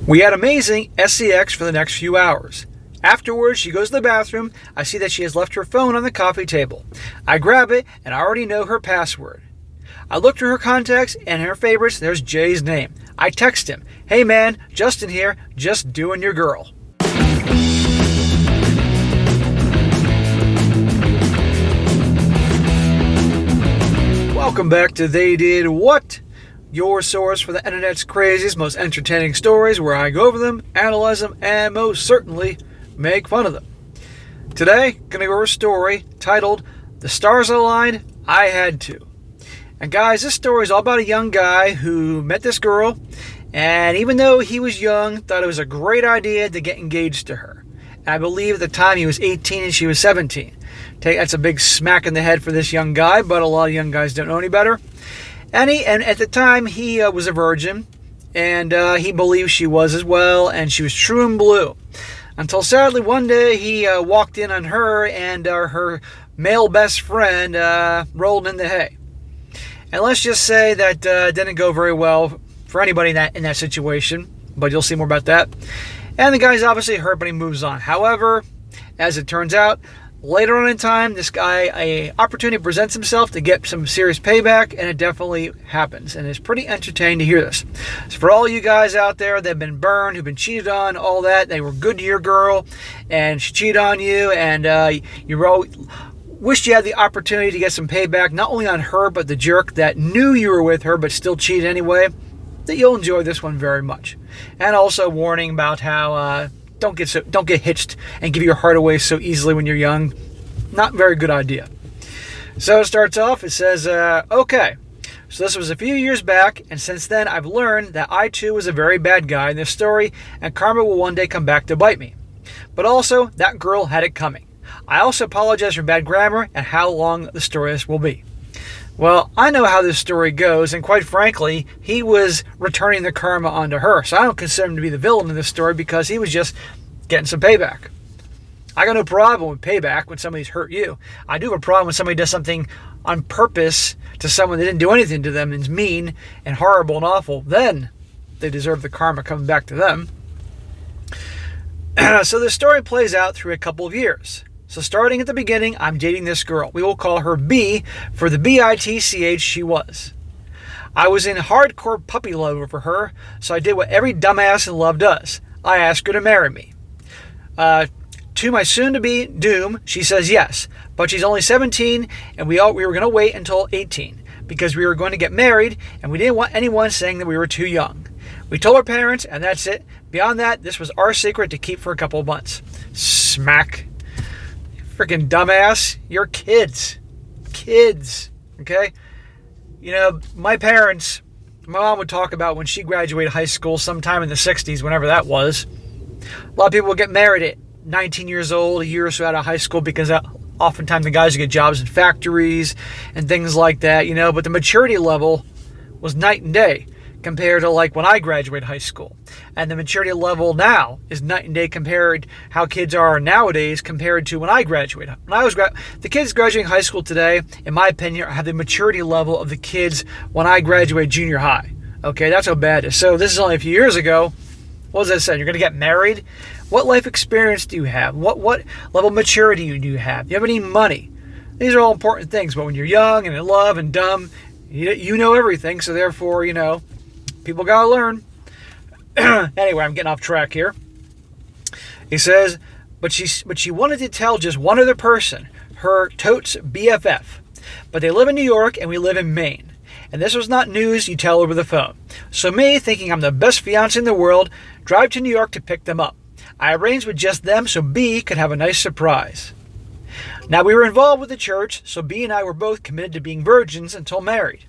We had amazing SCX for the next few hours. Afterwards, she goes to the bathroom. I see that she has left her phone on the coffee table. I grab it, and I already know her password. I look through her contacts, and in her favorites, there's Jay's name. I text him, "Hey man, Justin here, just doing your girl." Welcome back to They Did What? Your source for the internet's craziest, most entertaining stories, where I go over them, analyze them, and most certainly make fun of them. Today, going to go over a story titled, "The Stars Aligned, I Had To." And guys, this story is all about a young guy who met this girl, and even though he was young, thought it was a great idea to get engaged to her. And I believe at the time he was 18 and she was 17. That's a big smack in the head for this young guy, but a lot of young guys don't know any better. And at the time, he was a virgin, and he believed she was as well, and she was true and blue. Until sadly, one day, he walked in on her and her male best friend rolled in the hay. And let's just say that didn't go very well for anybody in that situation, but you'll see more about that. And the guy's obviously hurt, but he moves on. However, as it turns out, later on in time, this guy, an opportunity presents himself to get some serious payback, and it definitely happens. And it's pretty entertaining to hear this. So for all you guys out there that have been burned, who've been cheated on, all that, they were good to your girl, and she cheated on you, and you wished you had the opportunity to get some payback, not only on her, but the jerk that knew you were with her, but still cheated anyway, that you'll enjoy this one very much. And also warning about how don't get hitched and give your heart away so easily when you're young. Not a very good idea. So it starts off, it says, okay, so this was a few years back, and since then I've learned that I too was a very bad guy in this story, and karma will one day come back to bite me. But also, that girl had it coming. I also apologize for bad grammar and how long the story will be. Well, I know how this story goes, and quite frankly, he was returning the karma onto her. So I don't consider him to be the villain in this story because he was just getting some payback. I got no problem with payback when somebody's hurt you. I do have a problem when somebody does something on purpose to someone that didn't do anything to them and is mean and horrible and awful. Then they deserve the karma coming back to them. So the story plays out through a couple of years. So starting at the beginning, I'm dating this girl. We will call her B for the bitch she was. I was in hardcore puppy love over her, so I did what every dumbass in love does. I asked her to marry me. To my soon-to-be doom, she says yes, but she's only 17, and we were going to wait until 18 because we were going to get married, and we didn't want anyone saying that we were too young. We told our parents, and that's it. Beyond that, this was our secret to keep for a couple of months. Smack. Freaking dumbass. You're kids. Kids. Okay? You know, my mom would talk about when she graduated high school sometime in the 60s, whenever that was. A lot of people would get married at 19 years old, a year or so out of high school, because oftentimes the guys would get jobs in factories and things like that, you know, but the maturity level was night and day compared to like when I graduated high school. And the maturity level now is night and day compared how kids are nowadays compared to when I graduated. The kids graduating high school today, in my opinion, have the maturity level of the kids when I graduated junior high. Okay, that's how bad it is. So this is only a few years ago. What was that saying? You're going to get married? What life experience do you have? What level of maturity do you have? Do you have any money? These are all important things. But when you're young and in love and dumb, you know everything. So therefore, you know, people got to learn. Anyway, I'm getting off track here. He says, but she wanted to tell just one other person, her totes BFF. But they live in New York and we live in Maine. And this was not news you tell over the phone. So me, thinking I'm the best fiancé in the world, drive to New York to pick them up. I arranged with just them so B could have a nice surprise. Now we were involved with the church, so B and I were both committed to being virgins until married.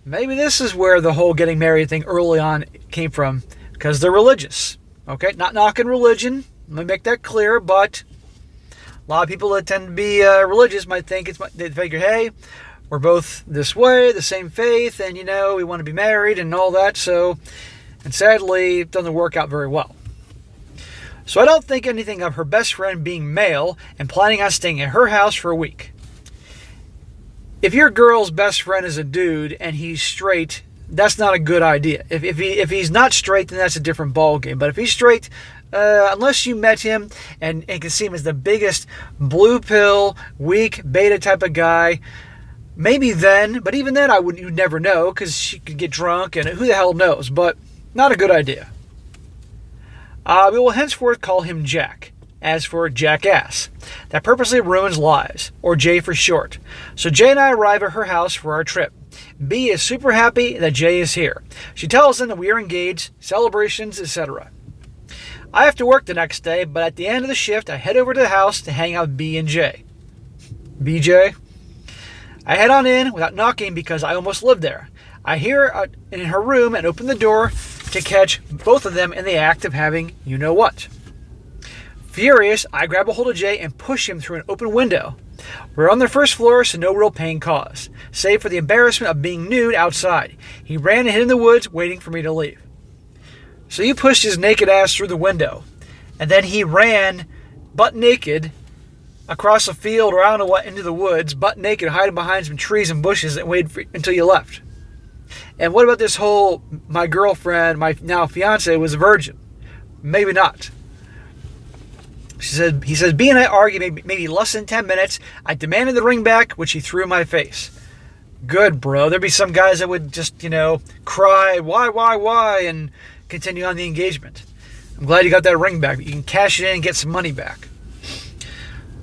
Maybe this is where the whole getting married thing early on came from, because they're religious. Okay, not knocking religion, let me make that clear, but a lot of people that tend to be religious might think they figure, hey, we're both this way, the same faith, and you know, we want to be married and all that, and sadly, it doesn't work out very well. So I don't think anything of her best friend being male and planning on staying at her house for a week. If your girl's best friend is a dude and he's straight, that's not a good idea. If he's not straight, then that's a different ballgame. But if he's straight, unless you met him and can see him as the biggest blue pill, weak, beta type of guy, maybe then. But even then, you'd never know because she could get drunk and who the hell knows. But not a good idea. We will henceforth call him Jack. As for jackass, that purposely ruins lives, or Jay for short. So Jay and I arrive at her house for our trip. B is super happy that Jay is here. She tells him that we are engaged, celebrations, etc. I have to work the next day, but at the end of the shift, I head over to the house to hang out with B and Jay. BJ? I head on in without knocking because I almost lived there. I hear her in her room and open the door to catch both of them in the act of having you-know-what. Furious, I grab a hold of Jay and push him through an open window. We're on the first floor, so no real pain caused, save for the embarrassment of being nude outside. He ran and hid in the woods, waiting for me to leave. So you pushed his naked ass through the window, and then he ran butt naked across a field or I don't know what, into the woods, butt naked, hiding behind some trees and bushes and waited until you left. And what about this whole, my girlfriend, my now fiancée was a virgin? Maybe not. He says, B and I argued maybe less than 10 minutes. I demanded the ring back, which he threw in my face. Good, bro. There'd be some guys that would just, cry, why, and continue on the engagement. I'm glad you got that ring back. You can cash it in and get some money back.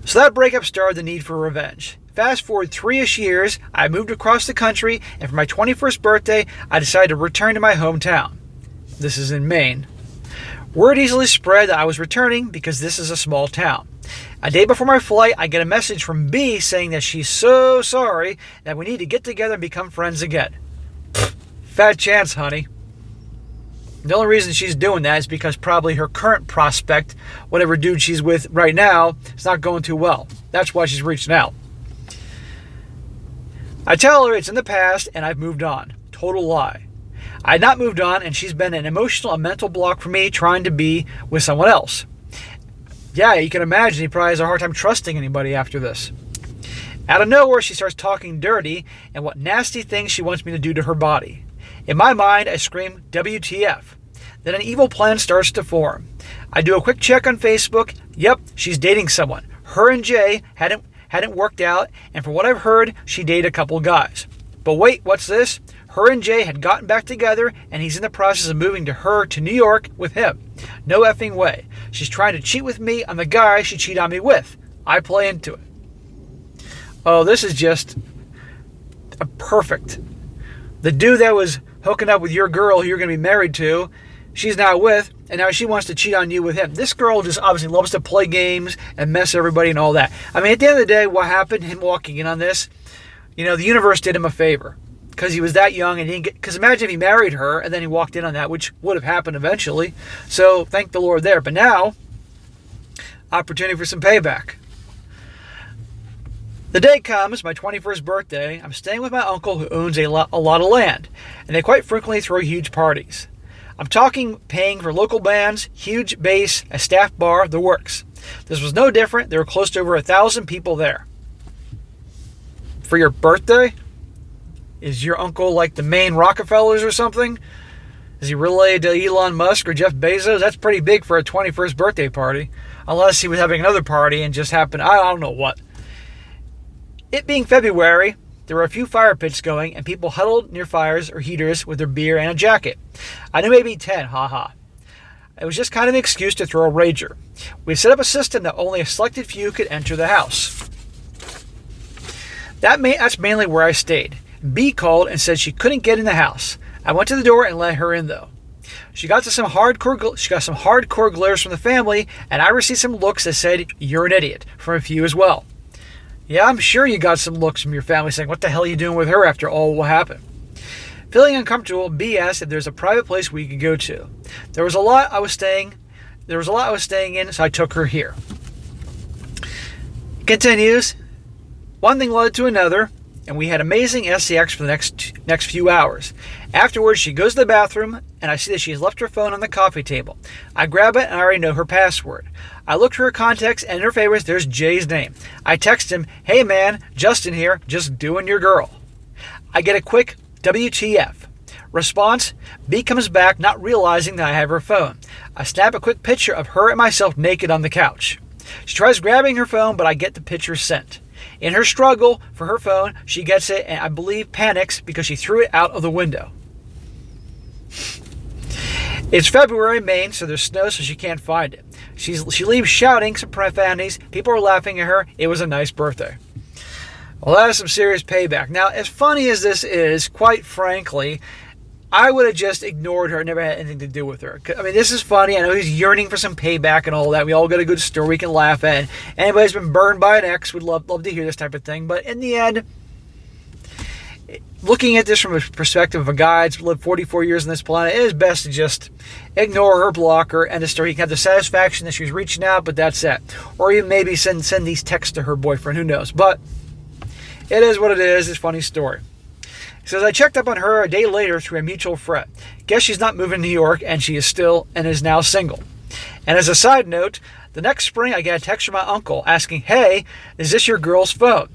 So that breakup started the need for revenge. Fast forward 3-ish years, I moved across the country, and for my 21st birthday, I decided to return to my hometown. This is in Maine. Word easily spread that I was returning because this is a small town. A day before my flight, I get a message from B saying that she's so sorry that we need to get together and become friends again. Fat chance, honey. The only reason she's doing that is because probably her current prospect, whatever dude she's with right now, is not going too well. That's why she's reaching out. I tell her it's in the past and I've moved on. Total lie. I had not moved on, and she's been an emotional and mental block for me trying to be with someone else. Yeah, you can imagine he probably has a hard time trusting anybody after this. Out of nowhere, she starts talking dirty and what nasty things she wants me to do to her body. In my mind, I scream, WTF. Then an evil plan starts to form. I do a quick check on Facebook. Yep, she's dating someone. Her and Jay hadn't worked out, and from what I've heard, she dated a couple guys. But wait, what's this? Her and Jay had gotten back together, and he's in the process of moving to New York with him. No effing way. She's trying to cheat with me on the guy she cheated on me with. I play into it. Oh, this is just perfect. The dude that was hooking up with your girl who you're going to be married to, she's now with, and now she wants to cheat on you with him. This girl just obviously loves to play games and mess everybody and all that. I mean, at the end of the day, what happened, him walking in on this, the universe did him a favor. Because he was that young and he didn't get... Because imagine if he married her and then he walked in on that, which would have happened eventually. So thank the Lord there. But now, opportunity for some payback. The day comes, my 21st birthday. I'm staying with my uncle who owns a lot of land. And they quite frequently throw huge parties. I'm talking paying for local bands, huge bass, a staff bar, the works. This was no different. There were close to over 1,000 people there. For your birthday? Is your uncle like the Maine Rockefellers or something? Is he related to Elon Musk or Jeff Bezos? That's pretty big for a 21st birthday party. Unless he was having another party and just happened, I don't know what. It being February, there were a few fire pits going and people huddled near fires or heaters with their beer and a jacket. I knew maybe 10, haha. It was just kind of an excuse to throw a rager. We set up a system that only a selected few could enter the house. That's mainly where I stayed. B called and said she couldn't get in the house. I went to the door and let her in though. She got some hardcore glares from the family, and I received some looks that said, "You're an idiot," from a few as well. Yeah, I'm sure you got some looks from your family saying, "What the hell are you doing with her after all what happened?" Feeling uncomfortable, B asked if there's a private place we could go to. There was a lot I was staying in, so I took her here. It continues. One thing led to another, and we had amazing SCX for the next few hours. Afterwards, she goes to the bathroom, and I see that she has left her phone on the coffee table. I grab it, and I already know her password. I look through her contacts, and in her favorites, there's Jay's name. I text him, "Hey man, Justin here, just doing your girl." I get a quick WTF. Response, B comes back not realizing that I have her phone. I snap a quick picture of her and myself naked on the couch. She tries grabbing her phone, but I get the picture sent. In her struggle for her phone, she gets it and I believe panics because she threw it out of the window. It's February, Maine, so there's snow, so she can't find it. She leaves shouting some profanities. People are laughing at her. It was a nice birthday. Well, that is some serious payback. Now, as funny as this is, quite frankly, I would have just ignored her, never had anything to do with her. I mean, this is funny. I know he's yearning for some payback and all that. We all got a good story we can laugh at. Anybody who's been burned by an ex would love to hear this type of thing. But in the end, looking at this from a perspective of a guy that's lived 44 years on this planet, it is best to just ignore her, block her, and the story. You can have the satisfaction that she was reaching out, but that's it. Or even maybe send these texts to her boyfriend. Who knows? But it is what it is. It's a funny story. He says, I checked up on her a day later through a mutual friend. Guess she's not moving to New York, and she is now single. And as a side note, the next spring I get a text from my uncle asking, hey, is this your girl's phone?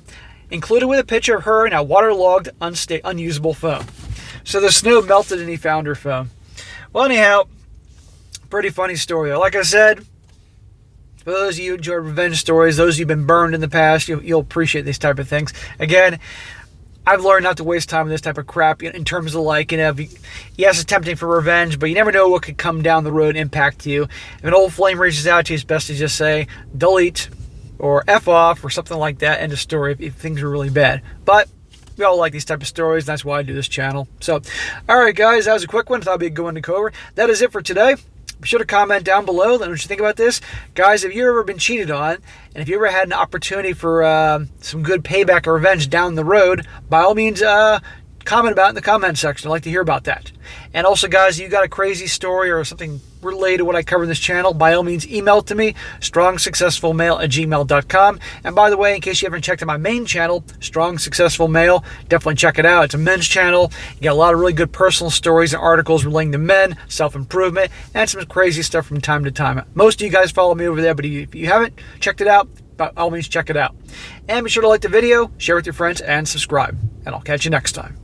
Included with a picture of her in a waterlogged, unusable phone. So the snow melted and he found her phone. Well, anyhow, pretty funny story. Like I said, for those of you who enjoy revenge stories, those of you who've been burned in the past, you'll appreciate these type of things. Again, I've learned not to waste time on this type of crap in terms of yes, it's tempting for revenge, but you never know what could come down the road and impact you. If an old flame reaches out to you, it's best to just say, delete, or F off, or something like that, end of story, if things are really bad. But we all like these type of stories, and that's why I do this channel. So, alright guys, that was a quick one. I thought it'd be a good one to go over. That is it for today. Be sure to comment down below. Let me know what you think about this. Guys, have you ever been cheated on, and if you ever had an opportunity for some good payback or revenge down the road, by all means, comment about it in the comment section. I'd like to hear about that. And also, guys, you got a crazy story or something related to what I cover in this channel, by all means, email it to me, strongsuccessfulmale@gmail.com. And by the way, in case you haven't checked out my main channel, Strong Successful Male, definitely check it out. It's a men's channel. You got a lot of really good personal stories and articles relating to men, self-improvement, and some crazy stuff from time to time. Most of you guys follow me over there, but if you haven't checked it out, by all means, check it out. And be sure to like the video, share with your friends, and subscribe. And I'll catch you next time.